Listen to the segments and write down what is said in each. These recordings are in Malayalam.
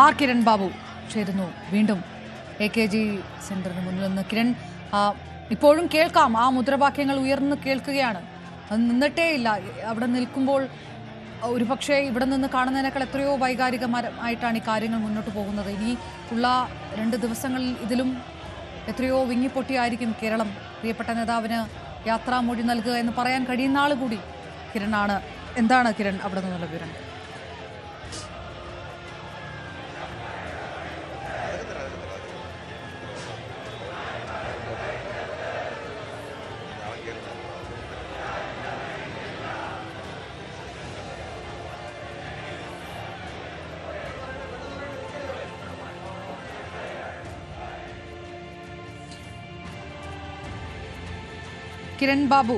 ആർ കിരൺ ബാബു ചേരുന്നു വീണ്ടും AKG സെന്ററിന് മുന്നിൽ നിന്ന്. കിരൺ, ഇപ്പോഴും കേൾക്കാം, ആ മുദ്രാവാക്യങ്ങൾ ഉയർന്നു കേൾക്കുകയാണ്. അത് നിന്നിട്ടേയില്ല. അവിടെ നിൽക്കുമ്പോൾ ഒരുപക്ഷെ ഇവിടെ നിന്ന് കാണുന്നതിനേക്കാൾ എത്രയോ വൈകാരികമായിട്ടാണ് ഈ കാര്യങ്ങൾ മുന്നോട്ട് പോകുന്നത്. ഇനി ഉള്ള 2 ദിവസങ്ങളിൽ ഇതിലും എത്രയോ വിങ്ങിപ്പൊട്ടിയായിരിക്കും കേരളം. പ്രിയപ്പെട്ട നേതാവിന് യാത്രാമൊഴി നൽകുക എന്ന് പറയാൻ കഴിയുന്ന ആൾ കൂടി കിരണാണ്. എന്താണ് കിരൺ അവിടെ നിന്നുള്ള വിവരം? കിരൺ ബാബു,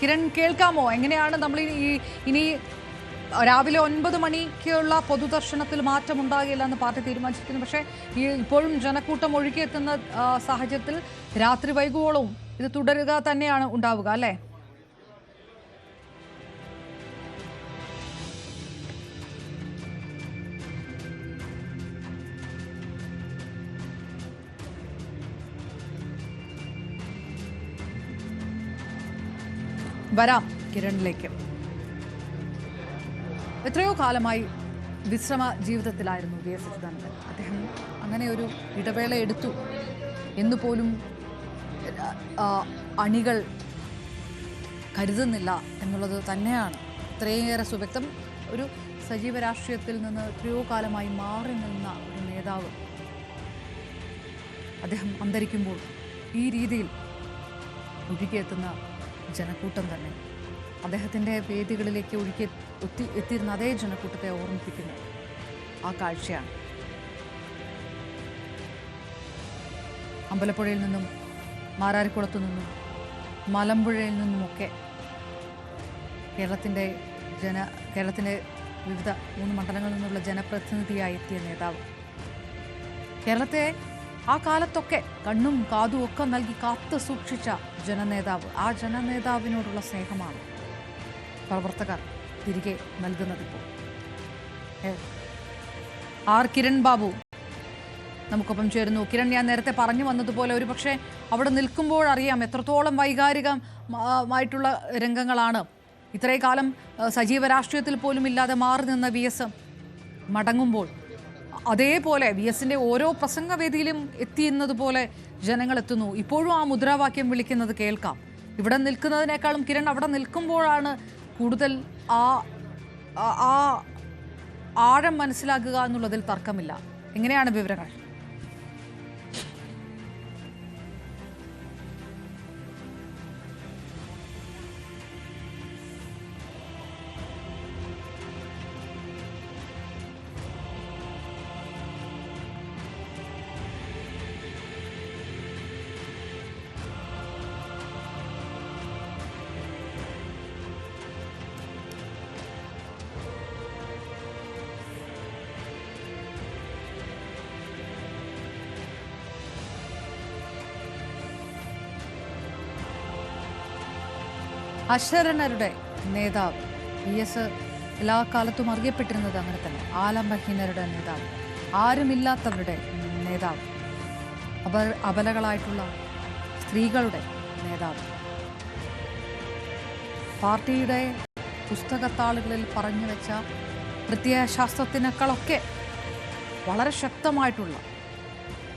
കിരൺ കേൾക്കാമോ? എങ്ങനെയാണ് നമ്മൾ ഇനി രാവിലെ 9 മണിക്കുള്ള പൊതുദർശനത്തിൽ മാറ്റമുണ്ടാകില്ല എന്ന് പാർട്ടി തീരുമാനിച്ചിരിക്കുന്നു. പക്ഷേ ഇപ്പോഴും ജനക്കൂട്ടം ഒഴുകിയെത്തുന്ന സാഹചര്യത്തിൽ രാത്രി വൈകുവോളവും ഇത് തുടരുക തന്നെയാണ് ഉണ്ടാവുക, അല്ലേ? വരാം കിരണിലേക്ക്. എത്രയോ കാലമായി വിശ്രമ ജീവിതത്തിലായിരുന്നു VS അച്യുതാനന്ദൻ. അദ്ദേഹം അങ്ങനെ ഒരു ഇടവേള എടുത്തു എന്നുപോലും അണികൾ കരുതുന്നില്ല എന്നുള്ളത് തന്നെയാണ് ഇത്രയേറെ സുവ്യക്തം. ഒരു സജീവ രാഷ്ട്രീയത്തിൽ നിന്ന് എത്രയോ കാലമായി മാറി നിന്ന ഒരു നേതാവ് അദ്ദേഹം അന്തരിക്കുമ്പോൾ ഈ രീതിയിൽ ഒഴുകിയെത്തുന്ന ജനക്കൂട്ടം തന്നെ അദ്ദേഹത്തിൻ്റെ വേദികളിലേക്ക് എത്തിയിരുന്ന അതേ ജനക്കൂട്ടത്തെ ഓർമ്മിപ്പിക്കുന്ന ആ കാഴ്ചയാണ്. അമ്പലപ്പുഴയിൽ നിന്നും മാരാരിക്കുളത്തു നിന്നും മലമ്പുഴയിൽ നിന്നുമൊക്കെ കേരളത്തിൻ്റെ വിവിധ 3 മണ്ഡലങ്ങളിൽ നിന്നുള്ള ജനപ്രതിനിധിയായി എത്തിയ നേതാവ്. കേരളത്തെ ആ കാലത്തൊക്കെ കണ്ണും കാതും ഒക്കെ നൽകി കാത്തു സൂക്ഷിച്ച ജനനേതാവ്. ആ ജനനേതാവിനോടുള്ള സ്നേഹമാണ് പ്രവർത്തകർ തിരികെ നൽകുന്നതിപ്പോൾ. ആർ കിരൺ ബാബു നമുക്കൊപ്പം ചേരുന്നു. കിരൺ, ഞാൻ നേരത്തെ പറഞ്ഞു വന്നതുപോലെ ഒരു പക്ഷേ അവിടെ നിൽക്കുമ്പോഴറിയാം എത്രത്തോളം വൈകാരികമായിട്ടുള്ള രംഗങ്ങളാണ്. ഇത്രയും കാലം സജീവ രാഷ്ട്രീയത്തിൽ പോലും ഇല്ലാതെ മാറി നിന്ന VS മടങ്ങുമ്പോൾ അതേപോലെ VSന്റെ ഓരോ പ്രസംഗവേദിയിലും എത്തിയെന്നതുപോലെ ജനങ്ങൾ എത്തുന്നു. ഇപ്പോഴും ആ മുദ്രാവാക്യം വിളിക്കുന്നത് കേൾക്കാം. ഇവിടെ നിൽക്കുന്നതിനേക്കാളും കിരൺ അവിടെ നിൽക്കുമ്പോഴാണ് കൂടുതൽ ആ ആഴം മനസ്സിലാക്കുക എന്നുള്ളതിൽ തർക്കമില്ല. എങ്ങനെയാണ് വിവരങ്ങൾ? അശരണരുടെ നേതാവ് VS എല്ലാ കാലത്തും അറിയപ്പെട്ടിരുന്നത് അങ്ങനെ തന്നെ. ആലംബഹീനരുടെ നേതാവ്, ആരുമില്ലാത്തവരുടെ നേതാവ്, അബലകളായിട്ടുള്ള സ്ത്രീകളുടെ നേതാവ്. പാർട്ടിയുടെ പുസ്തകത്താളുകളിൽ പറഞ്ഞു വെച്ച പ്രത്യയശാസ്ത്രത്തിനേക്കാളൊക്കെ വളരെ ശക്തമായിട്ടുള്ള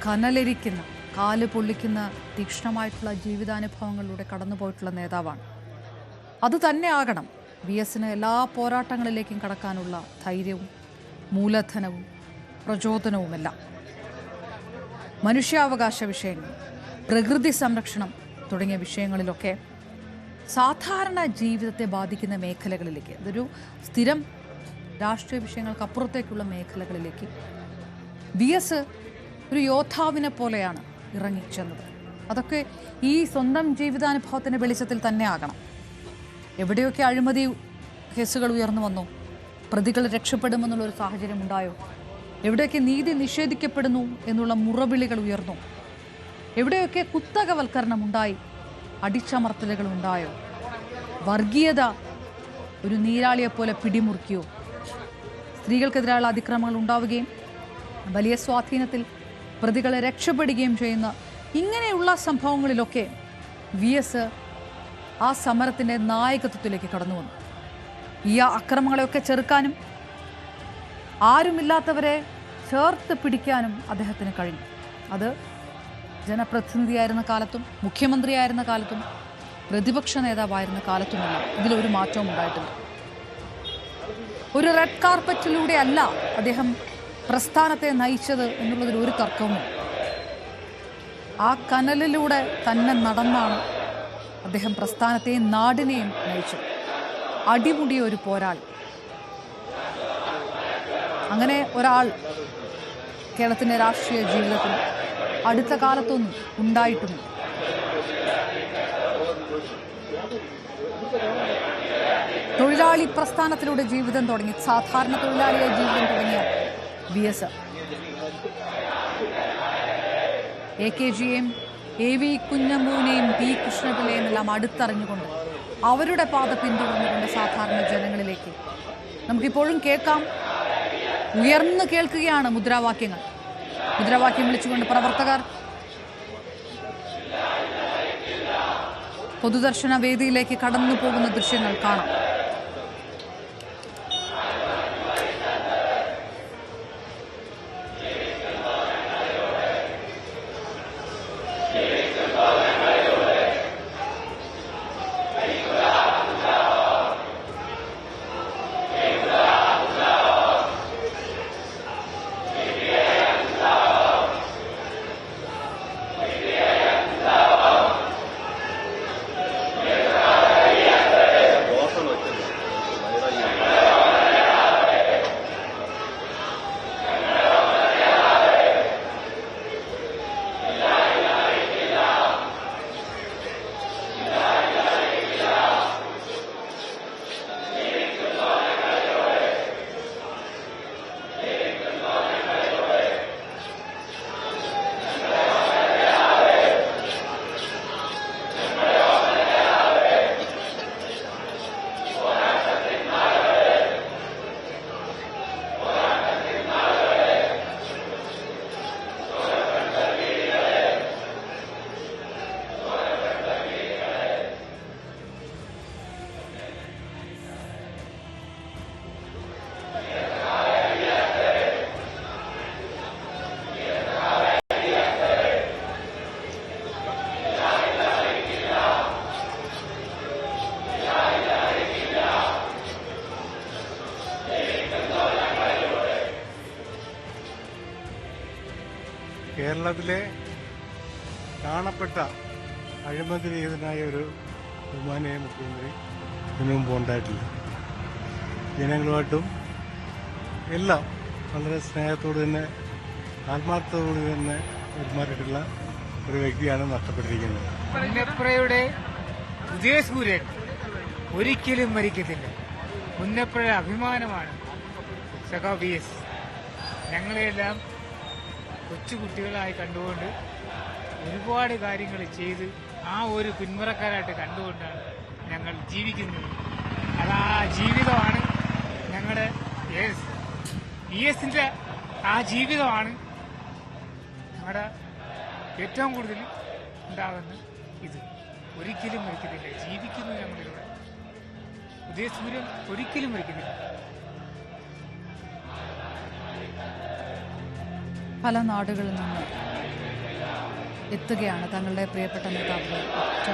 കനലിരിക്കുന്ന, കാല് പൊള്ളിക്കുന്ന തീക്ഷ്ണമായിട്ടുള്ള ജീവിതാനുഭവങ്ങളിലൂടെ കടന്നുപോയിട്ടുള്ള നേതാവാണ്. അത് തന്നെ ആകണം VSന് എല്ലാ പോരാട്ടങ്ങളിലേക്കും കടക്കാനുള്ള ധൈര്യവും മൂലധനവും പ്രചോദനവുമെല്ലാം. മനുഷ്യാവകാശ വിഷയങ്ങൾ, പ്രകൃതി സംരക്ഷണം തുടങ്ങിയ വിഷയങ്ങളിലൊക്കെ സാധാരണ ജീവിതത്തെ ബാധിക്കുന്ന മേഖലകളിലേക്ക്, ഇതൊരു സ്ഥിരം രാഷ്ട്രീയ വിഷയങ്ങൾക്കപ്പുറത്തേക്കുള്ള മേഖലകളിലേക്ക് VS ഒരു യോദ്ധാവിനെ പോലെയാണ് ഇറങ്ങിച്ചെന്നത്. അതൊക്കെ ഈ സ്വന്തം ജീവിതാനുഭവത്തിൻ്റെ വെളിച്ചത്തിൽ തന്നെ ആകണം. എവിടെയൊക്കെ അഴിമതി കേസുകൾ ഉയർന്നു വന്നോ, പ്രതികൾ രക്ഷപ്പെടുമെന്നുള്ളൊരു സാഹചര്യം ഉണ്ടായോ, എവിടെയൊക്കെ നീതി നിഷേധിക്കപ്പെടുന്നു എന്നുള്ള മുറവിളികൾ ഉയർന്നു, എവിടെയൊക്കെ കുത്തകവൽക്കരണം ഉണ്ടായി അടിച്ചമർത്തലുകൾ ഉണ്ടായോ? വർഗീയത ഒരു നീരാളിയെപ്പോലെ പിടിമുറുക്കിയോ? സ്ത്രീകൾക്കെതിരായുള്ള അതിക്രമങ്ങൾ ഉണ്ടാവുകയും വലിയ സ്വാധീനത്തിൽ പ്രതികളെ രക്ഷപ്പെടുകയും ചെയ്യുന്ന ഇങ്ങനെയുള്ള സംഭവങ്ങളിലൊക്കെ VS ആ സമരത്തിൻ്റെ നായകത്വത്തിലേക്ക് കടന്നു വന്നു. ഈ അക്രമങ്ങളെയൊക്കെ ചെറുക്കാനും ആരുമില്ലാത്തവരെ ചേർത്ത് പിടിക്കാനും അദ്ദേഹത്തിന് കഴിഞ്ഞു. അത് ജനപ്രതിനിധിയായിരുന്ന കാലത്തും മുഖ്യമന്ത്രിയായിരുന്ന കാലത്തും പ്രതിപക്ഷ നേതാവായിരുന്ന കാലത്തുമല്ല. ഇതിലൊരു മാറ്റവും ഉണ്ടായിട്ടില്ല. ഒരു റെഡ് കാർപ്പറ്റിലൂടെ അല്ല അദ്ദേഹം പ്രസ്ഥാനത്തെ നയിച്ചത് എന്നുള്ളതിൽ ഒരു തർക്കവുമില്ല. ആ കനലിലൂടെ തന്നെ നടന്നാണ് അദ്ദേഹം പ്രസ്ഥാനത്തെയും നാടിനെയും നയിച്ചത്. അടിമുടിയ ഒരു പോരാളി. അങ്ങനെ ഒരാൾ കേരളത്തിൻ്റെ രാഷ്ട്രീയ ജീവിതത്തിൽ അടുത്ത കാലത്തൊന്നും ഉണ്ടായിട്ടുമില്ല. തൊഴിലാളി പ്രസ്ഥാനത്തിലൂടെ ജീവിതം തുടങ്ങി, സാധാരണ തൊഴിലാളിയായി ജീവിതം തുടങ്ങിയ VS AKGയെയും AV കുഞ്ഞമ്പുവിനെയും P കൃഷ്ണപിള്ളയെയും എല്ലാം അടുത്തറിഞ്ഞുകൊണ്ട് അവരുടെ പാത പിന്തുടർന്നുകൊണ്ട് സാധാരണ ജനങ്ങളിലേക്ക് നമുക്കിപ്പോഴും കേൾക്കാം. ഉയർന്നു കേൾക്കുകയാണ് മുദ്രാവാക്യങ്ങൾ. മുദ്രാവാക്യം വിളിച്ചുകൊണ്ട് പ്രവർത്തകർ പൊതുദർശന വേദിയിലേക്ക് കടന്നു പോകുന്ന ദൃശ്യങ്ങൾ കാണാം. കേരളത്തിലെ കാണപ്പെട്ട അഴിമതിരഹിതനായ ഒരു ബഹുമാനീയ മുഖ്യമന്ത്രി ഇതിനു മുമ്പ് ഉണ്ടായിട്ടില്ല. ജനങ്ങളുമായിട്ടും എല്ലാം വളരെ സ്നേഹത്തോடு തന്നെ ആത്മാർത്ഥത്തോടു തന്നെ പെരുമാറിയിട്ടുള്ള ഒരു വ്യക്തിയാണ് നഷ്ടപ്പെട്ടിരിക്കുന്നത്. പുന്നപ്രയുടെ ഉദയസൂര്യൻ ഒരിക്കലും മരിക്കത്തില്ല. പുന്നപ്ര അഭിമാനമാണ് സഖാ VS. ഞങ്ങളെല്ലാം കൊച്ചുകുട്ടികളായി കണ്ടുകൊണ്ട് ഒരുപാട് കാര്യങ്ങൾ ചെയ്ത് ആ ഒരു പിന്മുറക്കാരായിട്ട് കണ്ടുകൊണ്ടാണ് ഞങ്ങൾ ജീവിക്കുന്നത്. അത് ആ ജീവിതമാണ് ഞങ്ങളുടെ VSന്റെ ആ ജീവിതമാണ് ഞങ്ങളുടെ ഏറ്റവും കൂടുതൽ ഉണ്ടാകുന്ന ഇത്. ഒരിക്കലും മരിക്കത്തില്ല. ജീവിക്കുന്നു ഞങ്ങളിവിടെ. ഉദയസൂര്യൻ ഒരിക്കലും മരിക്കത്തില്ല. പല നാടുകളിൽ നിന്ന് എത്തുകയാണ് തങ്ങളുടെ പ്രിയപ്പെട്ട നേതാക്കൾ ഒറ്റ